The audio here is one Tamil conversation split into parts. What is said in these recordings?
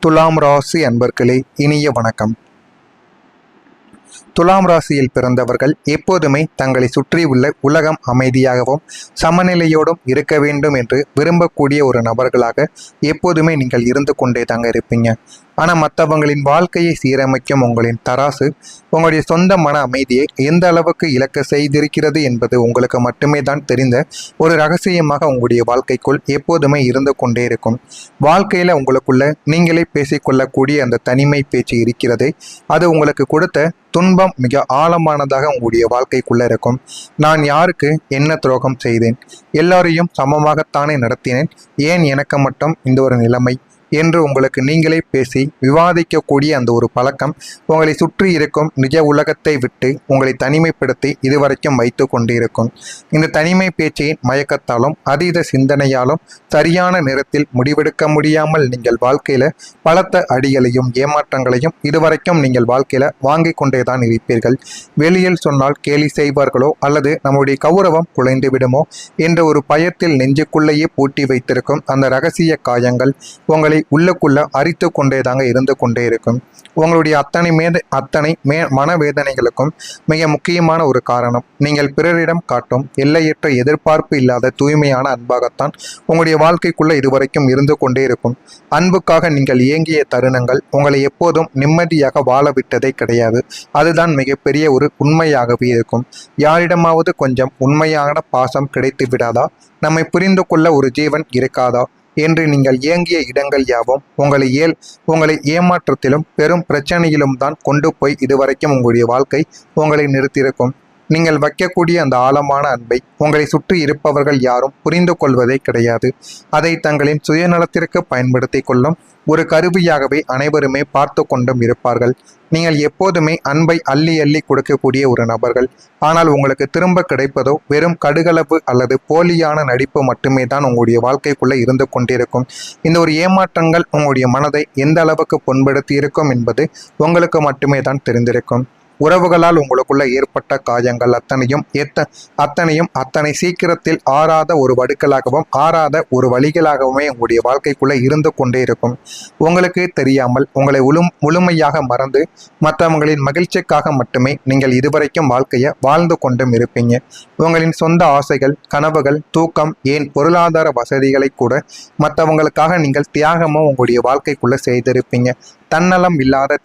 துலாம் ராசி அன்பர்களே, இனிய வணக்கம். துலாம் ராசியில் பிறந்தவர்கள் எப்போதுமே தங்களை சுற்றியுள்ள உலகம் அமைதியாகவும் சமநிலையோடும் இருக்க வேண்டும் என்று விரும்பக்கூடிய ஒரு நபர்களாக எப்போதுமே நீங்கள் இருந்து கொண்டே தாங்க இருப்பீங்க. ஆனால் மற்றவங்களின் வாழ்க்கையை சீரமைக்கும் உங்களின் தராசு உங்களுடைய சொந்த மன அமைதியை எந்த அளவுக்கு இழக்க செய்திருக்கிறது என்பது உங்களுக்கு மட்டுமே தான் தெரிந்த ஒரு ரகசியமாக உங்களுடைய வாழ்க்கைக்குள் எப்போதுமே இருந்து கொண்டே இருக்கும். வாழ்க்கையில் உங்களுக்குள்ள நீங்களே பேசிக்கொள்ளக்கூடிய அந்த தனிமை பேச்சு இருக்கிறதே, அது உங்களுக்கு கொடுத்த துன்பம் மிக ஆழமானதாக உங்களுடைய வாழ்க்கைக்குள்ள இருக்கும். நான் யாருக்கு என்ன துரோகம் செய்தேன்? எல்லாரையும் சமமாகத்தானே நடத்தினேன், ஏன் எனக்கு மட்டும் இந்த ஒரு நிலைமை என்று உங்களுக்கு நீங்களே பேசி விவாதிக்கக்கூடிய அந்த ஒரு பழக்கம் உங்களை சுற்றி இருக்கும் நிஜ உலகத்தை விட்டு உங்களை தனிமைப்படுத்தி இதுவரைக்கும் வைத்து கொண்டிருக்கும். இந்த தனிமை பேச்சின் மயக்கத்தாலும் அதீத சிந்தனையாலும் சரியான நேரத்தில் முடிவெடுக்க முடியாமல் நீங்கள் வாழ்க்கையில பலத்த அடிகளையும் ஏமாற்றங்களையும் இதுவரைக்கும் நீங்கள் வாழ்க்கையில வாங்கி கொண்டேதான் இருப்பீர்கள். வெளியில் சொன்னால் கேலி செய்வார்களோ அல்லது நம்முடைய கௌரவம் குலைந்து விடுமோ என்ற ஒரு பயத்தில் நெஞ்சுக்குள்ளேயே பூட்டி வைத்திருக்கும் அந்த ரகசிய காயங்கள் உங்களை உள்ளுக்குள்ள அரித்து கொண்டே தாங்க இருந்து கொண்டே இருக்கும். உங்களுடைய அத்தனை மனவேதனைகளுக்கும் மிக முக்கியமான ஒரு காரணம், நீங்கள் பிறரிடம் காட்டும் எல்லையற்ற எதிர்பார்ப்பு இல்லாத தூய்மையான அன்பாகத்தான் உங்களுடைய வாழ்க்கைக்குள்ள இதுவரைக்கும் இருந்து கொண்டே இருக்கும். அன்புக்காக நீங்கள் இயங்கிய தருணங்கள் உங்களை எப்போதும் நிம்மதியாக வாழ விட்டதே கிடையாது. அதுதான் மிகப்பெரிய ஒரு உண்மையாகவே இருக்கும். யாரிடமாவது கொஞ்சம் உண்மையான பாசம் கிடைத்து விடாதா? நம்மை புரிந்து கொள்ள ஒரு ஜீவன் இருக்காதா என்று நீங்கள் இயங்கிய இடங்கள் யாவும் உங்களை ஏமாற்றத்திலும் பெரும் பிரச்சனையிலும் தான் கொண்டு போய் இதுவரைக்கும் உங்களுடைய வாழ்க்கை உங்களை நிறுத்தியிருக்கும். நீங்கள் வைக்கக்கூடிய அந்த ஆழமான அன்பை உங்களை சுற்றி இருப்பவர்கள் யாரும் புரிந்து கொள்வதே கிடையாது. அதை தங்களின் சுயநலத்திற்கு பயன்படுத்தி கொள்ளும் ஒரு கருவியாகவே அனைவருமே பார்த்து கொண்டும் இருப்பார்கள். நீங்கள் எப்போதுமே அன்பை அள்ளி அள்ளி கொடுக்கக்கூடிய ஒரு நபர்கள், ஆனால் உங்களுக்கு திரும்ப கிடைப்பதோ வெறும் கடுகளவு அல்லது போலியான நடிப்பு மட்டுமே தான் உங்களுடைய வாழ்க்கைக்குள்ளே இருந்து கொண்டிருக்கும். இந்த ஒரு ஏமாற்றங்கள் உங்களுடைய மனதை எந்த அளவுக்கு புண்படுத்தி இருக்கும் என்பது உங்களுக்கு மட்டுமே தான் தெரிந்திருக்கும். உறவுகளால் உங்களுக்குள்ள ஏற்பட்ட காயங்கள் அத்தனையும் அத்தனை சீக்கிரத்தில் ஆறாத ஒரு வடுக்களாகவும் ஆறாத ஒரு வழிகளாகவுமே உங்களுடைய வாழ்க்கைக்குள்ள இருந்து கொண்டே இருக்கும். உங்களுக்கு தெரியாமல் உங்களை முழுமையாக மறந்து மற்றவங்களின் மகிழ்ச்சிக்காக மட்டுமே நீங்கள் இதுவரைக்கும் வாழ்க்கையை வாழ்ந்து கொண்டும் இருப்பீங்க. உங்களின் சொந்த ஆசைகள், கனவுகள், தூக்கம், ஏன் பொருளாதார வசதிகளை கூட மற்றவங்களுக்காக நீங்கள் தியாகமும் உங்களுடைய வாழ்க்கைக்குள்ள செய்திருப்பீங்க. தன்னலம் இல்லாத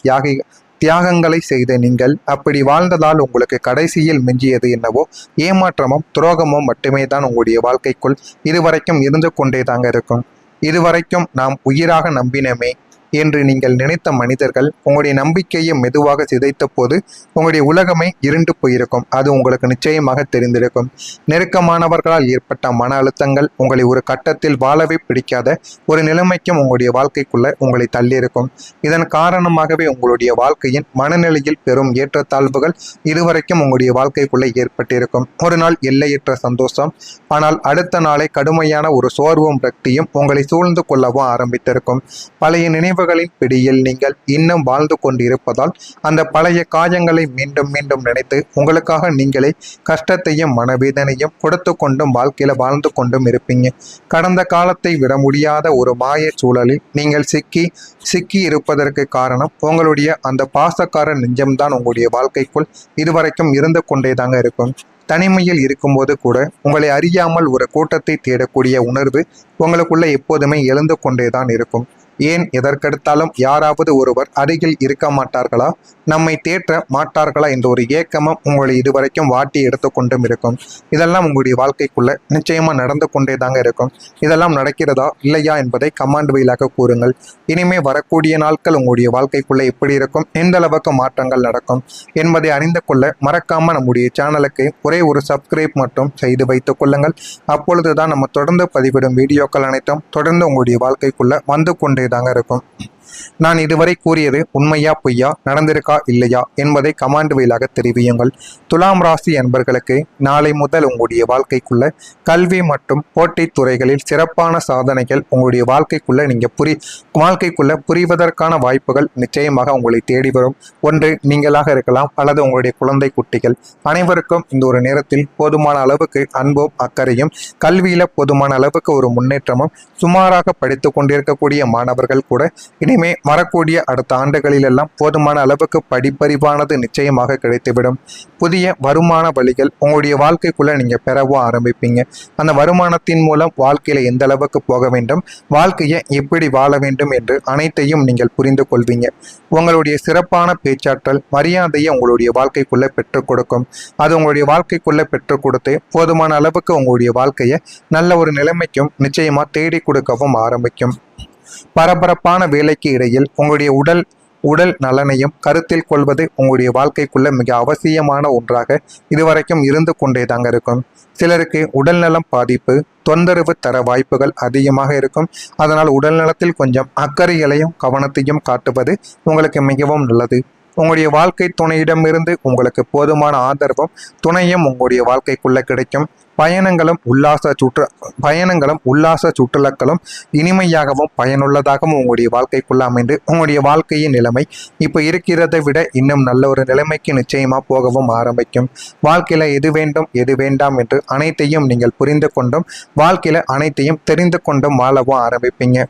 தியாகங்களை செய்த நீங்கள் அப்படி வாழ்ந்ததால் உங்களுக்கு கடைசியில் மிஞ்சியது என்னவோ ஏமாற்றமும் துரோகமும் மட்டுமே தான் உங்களுடைய வாழ்க்கைக்குள் இதுவரைக்கும் இருந்து கொண்டே தாங்க இருக்கும். இதுவரைக்கும் நாம் உயிராக நம்பினமே என்று நீங்கள் நினைத்த மனிதர்கள் உங்களுடைய நம்பிக்கையை மெதுவாக சிதைத்த போது உங்களுடைய உலகமே இருண்டு போயிருக்கும். அது உங்களுக்கு நிச்சயமாக தெரிந்திருக்கும். நெருக்கமானவர்களால் ஏற்பட்ட மன அழுத்தங்கள் உங்களை ஒரு கட்டத்தில் வாழவே பிடிக்காத ஒரு நிலைமைக்கும் உங்களுடைய வாழ்க்கைக்குள்ள உங்களை தள்ளியிருக்கும். இதன் காரணமாகவே உங்களுடைய வாழ்க்கையின் மனநிலையில் பெரும் ஏற்றத்தாழ்வுகள் இதுவரைக்கும் உங்களுடைய வாழ்க்கைக்குள்ள ஏற்பட்டிருக்கும். ஒரு நாள் எல்லையற்ற சந்தோஷம், ஆனால் அடுத்த நாளை கடுமையான ஒரு சோர்வும் ரக்தியும் உங்களை சூழ்ந்து கொள்ளவும் ஆரம்பித்திருக்கும். பழைய நினைவுகளின் பிடியில் நீங்கள் இன்னும் வாழ்ந்து கொண்டிருப்பதால் அந்த பழைய காயங்களை மீண்டும் மீண்டும் நினைத்து உங்களுக்காக நீங்களே கஷ்டத்தையும் மனவேதனையும் கொடுத்து கொண்டும் வாழ்க்கையில வாழ்ந்து கொண்டும் இருப்பீங்க. கடந்த காலத்தை விட முடியாத ஒரு மாய சூழலில் நீங்கள் சிக்கி இருப்பதற்கு காரணம் உங்களுடைய அந்த பாசக்கார நெஞ்சம்தான் உங்களுடைய வாழ்க்கைக்குள் இதுவரைக்கும் இருந்து கொண்டே தாங்க இருக்கும். தனிமையில் இருக்கும்போது கூட உங்களை அறியாமல் ஒரு கூட்டத்தை தேடக்கூடிய உணர்வு உங்களுக்குள்ள எப்போதுமே எழுந்து கொண்டேதான் இருக்கும். ஏன் எதற்கெடுத்தாலும் யாராவது ஒருவர் அருகில் இருக்க மாட்டார்களா, நம்மை தேற்ற மாட்டார்களா என்ற ஒரு ஏக்கமும் உங்களை இதுவரைக்கும் வாட்டி எடுத்துக்கொண்டும் இருக்கும். இதெல்லாம் உங்களுடைய வாழ்க்கைக்குள்ள நிச்சயமா நடந்து கொண்டே தாங்க இருக்கும். இதெல்லாம் நடக்கிறதா இல்லையா என்பதை கமாண்ட் வழியாக கூறுங்கள். இனிமே வரக்கூடிய நாட்கள் உங்களுடைய வாழ்க்கைக்குள்ள எப்படி இருக்கும், எந்த அளவுக்கு மாற்றங்கள் நடக்கும் என்பதை அறிந்து கொள்ள மறக்காம நம்முடைய சேனலுக்கு ஒரே ஒரு சப்ஸ்கிரைப் மட்டும் செய்து வைத்துக் கொள்ளுங்கள். அப்பொழுதுதான் நம்ம தொடர்ந்து பதிவிடும் வீடியோக்கள் அனைத்தும் தொடர்ந்து உங்களுடைய வாழ்க்கைக்குள்ள வந்து கொண்டே தாங்க இருக்கும். நான் இதுவரை கூறியது உண்மையா பொய்யா, நடந்திருக்கா இல்லையா என்பதை கமாண்ட் வழியாக தெரிவியுங்கள். துலாம் ராசி அன்பர்களுக்கு நாளை முதல் உங்களுடைய வாழ்க்கைக்குள்ள கல்வி மற்றும் போட்டித் துறைகளில் சிறப்பான சாதனைகள் உங்களுடைய வாழ்க்கைக்குள்ள புரிவதற்கான வாய்ப்புகள் நிச்சயமாக உங்களை தேடி வரும். ஒன்று நீங்களாக இருக்கலாம் அல்லது உங்களுடைய குழந்தை குட்டிகள். அனைவருக்கும் இந்த ஒரு நேரத்தில் போதுமான அளவுக்கு அன்பும் அக்கறையும், கல்வியில போதுமான அளவுக்கு ஒரு முன்னேற்றமும், சுமாராக படித்து கொண்டிருக்கக்கூடிய மாணவர்கள் கூட இனி இனிமே வரக்கூடிய அடுத்த ஆண்டுகளிலெல்லாம் போதுமான அளவுக்கு படிப்பறிவானது நிச்சயமாக கிடைத்துவிடும். புதிய வருமான வழிகள் உங்களுடைய வாழ்க்கைக்குள்ள நீங்க பெறவும் ஆரம்பிப்பீங்க. அந்த வருமானத்தின் மூலம் வாழ்க்கையில எந்த அளவுக்கு போக வேண்டும், வாழ்க்கையை எப்படி வாழ வேண்டும் என்று அனைத்தையும் நீங்கள் புரிந்து கொள்வீங்க. உங்களுடைய சிறப்பான பேச்சாற்றல் மரியாதையை உங்களுடைய வாழ்க்கைக்குள்ள பெற்றுக் கொடுக்கும். அது உங்களுடைய வாழ்க்கைக்குள்ள பெற்றுக் கொடுத்து போதுமான அளவுக்கு உங்களுடைய வாழ்க்கையை நல்ல ஒரு நிலைமைக்கும் நிச்சயமா தேடி கொடுக்கவும் ஆரம்பிக்கும். பரபரப்பான வேலைக்கு இடையில் உங்களுடைய உடல் நலனையும் கருத்தில் கொள்வது உங்களுடைய வாழ்க்கைக்குள்ள மிக அவசியமான ஒன்றாக இதுவரைக்கும் இருந்து கொண்டே தாங்க இருக்கும். சிலருக்கு உடல்நலம் பாதிப்பு தொந்தரவு தர வாய்ப்புகள் அதிகமாக இருக்கும். அதனால் உடல் நலத்தில் கொஞ்சம் அக்கறைகளையும் கவனத்தையும் காட்டுவது உங்களுக்கு மிகவும் நல்லது. உங்களுடைய வாழ்க்கை துணையிடமிருந்து உங்களுக்கு போதுமான ஆதரவும் துணையும் உங்களுடைய வாழ்க்கைக்குள்ள கிடைக்கும். பயணங்களும் உல்லாச சுற்றுலாக்களும் இனிமையாகவும் பயனுள்ளதாகவும் உங்களுடைய வாழ்க்கைக்குள்ள அமைந்து உங்களுடைய வாழ்க்கையின் நிலைமை இப்போ இருக்கிறதை விட இன்னும் நல்ல ஒரு நிலைமைக்கு நிச்சயமா போகவும் ஆரம்பிக்கும். வாழ்க்கையில எது வேண்டும் எது வேண்டாம் என்று அனைத்தையும் நீங்கள் புரிந்து கொண்டும் வாழ்க்கையில அனைத்தையும் தெரிந்து கொண்டும் வாழவும் ஆரம்பிப்பீங்க.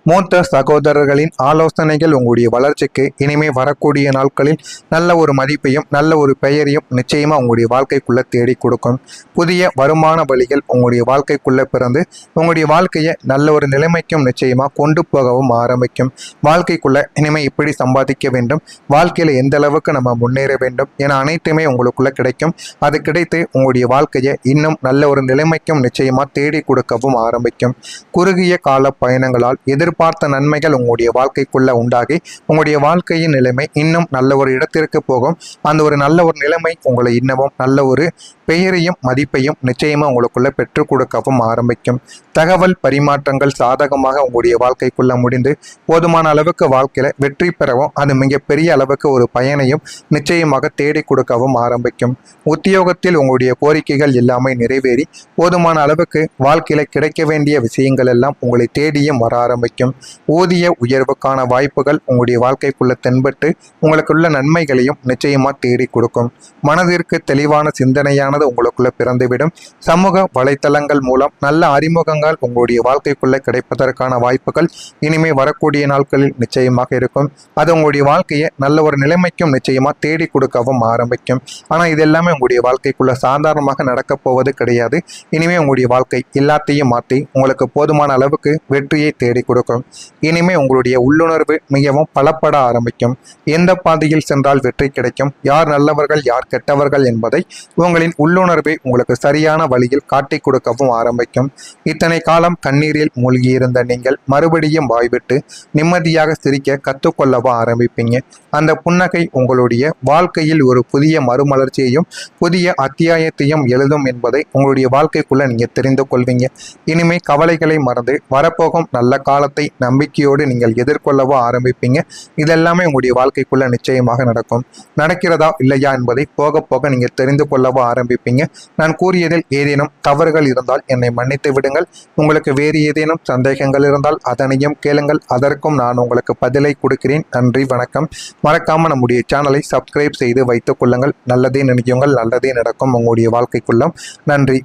மூத்த சகோதரர்களின் ஆலோசனைகள் உங்களுடைய வளர்ச்சிக்கு இனிமே வரக்கூடிய நாட்களில் நல்ல ஒரு மதிப்பையும் நல்ல ஒரு பெயரையும் நிச்சயமா உங்களுடைய வாழ்க்கைக்குள்ள தேடி கொடுக்கும். புதிய வருமான வழிகள் உங்களுடைய வாழ்க்கைக்குள்ள பிறந்து உங்களுடைய வாழ்க்கையை நல்ல ஒரு நிலைமைக்கும் நிச்சயமா கொண்டு போகவும் ஆரம்பிக்கும். வாழ்க்கைக்குள்ள இனிமே இப்படி சம்பாதிக்க வேண்டும், வாழ்க்கையில எந்த அளவுக்கு நம்ம முன்னேற வேண்டும் என அனைத்துமே உங்களுக்குள்ள கிடைக்கும். அது கிடைத்து உங்களுடைய வாழ்க்கையை இன்னும் நல்ல ஒரு நிலைமைக்கும் நிச்சயமா தேடி கொடுக்கவும் ஆரம்பிக்கும். குறுகிய கால பயணங்களால் எதிர்பார்த்த நன்மைகள் உங்களுடைய வாழ்க்கைக்குள்ள உண்டாகி உங்களுடைய வாழ்க்கையின் நிலைமை இன்னும் நல்ல ஒரு இடத்திற்கு போகும். அந்த ஒரு நல்ல ஒரு நிலைமை உங்களை இன்னமும் நல்ல ஒரு பெயரையும் மதிப்பையும் நிச்சயமா உங்களுக்குள்ள பெற்றுக் கொடுக்கவும் ஆரம்பிக்கும். தகவல் பரிமாற்றங்கள் சாதகமாக உங்களுடைய வாழ்க்கைக்குள்ள முடிந்து போதுமான அளவுக்கு வாழ்க்கையில வெற்றி பெறவும் அது மிகப்பெரிய அளவுக்கு ஒரு பயனையும் நிச்சயமாக தேடி கொடுக்கவும் ஆரம்பிக்கும். உத்தியோகத்தில் உங்களுடைய கோரிக்கைகள் எல்லாமே நிறைவேறி போதுமான அளவுக்கு வாழ்க்கையில கிடைக்க வேண்டிய விஷயங்கள் எல்லாம் உங்களை தேடியும் வர ஆரம்பிக்கும். ஊதிய உயர்வுக்கான வாய்ப்புகள் உங்களுடைய வாழ்க்கைக்குள்ள தென்பட்டு உங்களுக்குள்ள நன்மைகளையும் நிச்சயமா தேடி கொடுக்கும். மனதிற்கு தெளிவான சிந்தனையானது உங்களுக்குள்ள பிறந்துவிடும். சமூக வலைத்தளங்கள் மூலம் நல்ல அறிமுகங்கள் உங்களுடைய வாழ்க்கைக்குள்ள கிடைப்பதற்கான வாய்ப்புகள் இனிமே வரக்கூடிய நாட்களில் நிச்சயமாக இருக்கும். அது உங்களுடைய வாழ்க்கையை நல்ல ஒரு நிலைமைக்கும் நிச்சயமா தேடி கொடுக்கவும் ஆரம்பிக்கும். ஆனா இது எல்லாமே உங்களுடைய வாழ்க்கைக்குள்ள சாதாரணமாக நடக்கப் போவது கிடையாது. இனிமே உங்களுடைய வாழ்க்கை எல்லாத்தையும் மாற்றி உங்களுக்கு போதுமான அளவுக்கு வெற்றியை தேடி கொடுக்கும். இனிமே உங்களுடைய உள்ளுணர்வு மிகவும் பலப்பட ஆரம்பிக்கும். எந்த பாதையில் சென்றால் வெற்றி கிடைக்கும், யார் நல்லவர்கள் யார் கெட்டவர்கள் என்பதை உங்களின் உள்ளுணர்வை உங்களுக்கு சரியான வழியில் காட்டிக் கொடுக்கவும் ஆரம்பிக்கும். இத்தனை காலம் கண்ணீரில் மூழ்கியிருந்த நீங்கள் மறுபடியும் வாய்விட்டு நிம்மதியாக சிரிக்க கற்றுக்கொள்ளவும் ஆரம்பிப்பீங்க. அந்த புன்னகை உங்களுடைய வாழ்க்கையில் ஒரு புதிய மறுமலர்ச்சியையும் புதிய அத்தியாயத்தையும் எழுதும் என்பதை உங்களுடைய வாழ்க்கைக்குள்ள நீங்க தெரிந்து கொள்வீங்க. இனிமே கவலைகளை மறந்து வரப்போகும் நல்ல காலத்தை நம்பிக்கையோடு நீங்கள் எதிர்கொள்ளவும் ஆரம்பிப்பீங்க. இதெல்லாமே உங்களுடைய வாழ்க்கைக்குள்ள நிச்சயமாக நடக்கும். நடக்கிறதா இல்லையா என்பதை போக போக நீங்க தெரிந்து கொள்ளவும் ஆரம்பிப்பீங்க. நான் கூறியதில் ஏதேனும் தவறுகள் இருந்தால் என்னை மன்னித்து விடுங்கள். உங்களுக்கு வேறு ஏதேனும் சந்தேகங்கள் இருந்தால் அதனையும் கேளுங்கள். அதற்கும் நான் உங்களுக்கு பதிலை கொடுக்கிறேன். நன்றி, வணக்கம். மறக்காம நம்முடைய சேனலை சப்ஸ்கிரைப் செய்து வைத்துக் கொள்ளுங்கள். நல்லதே நினைக்குங்கள், நல்லதே நடக்கும் உங்களுடைய வாழ்க்கைக்குள்ளும். நன்றி.